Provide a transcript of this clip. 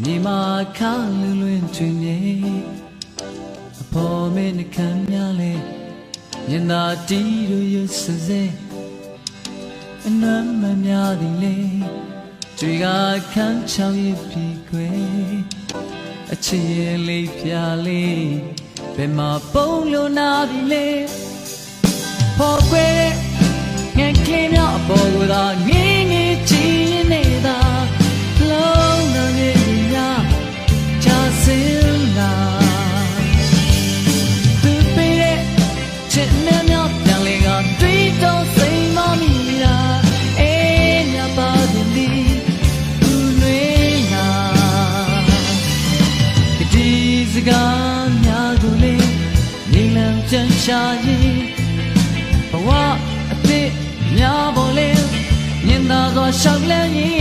မြေမာခါလွင်လွင်တွင်မြေအပေါ်မင်းနှခံများလဲညနာတီတို့ရစစေအနွမ်းမများသည်လေတွေ့ကခန်းချောင်းရပြီခွေအချစ်လေးပြလေးဘယ်မှာပုံလို့နာပြီလေပေါ်ခွေငယ်ကလေးများအပေါ်ကသာငင်းငယ်ချင်နေတာလုံးလုံးရဲ့ညာချစင်လာသူပေးတဲ့ချစ်နဲ့များပြန်လေကတွေ့တော့စိတ်မမီတာအေးမြပါသည်လီဦးလွေနာဒီစကားများကိုလေနေလံချမ်းရှာရင်ဘဝအစ်များပေါ်လေမြင်သာစွာရှောက်လန်းရင်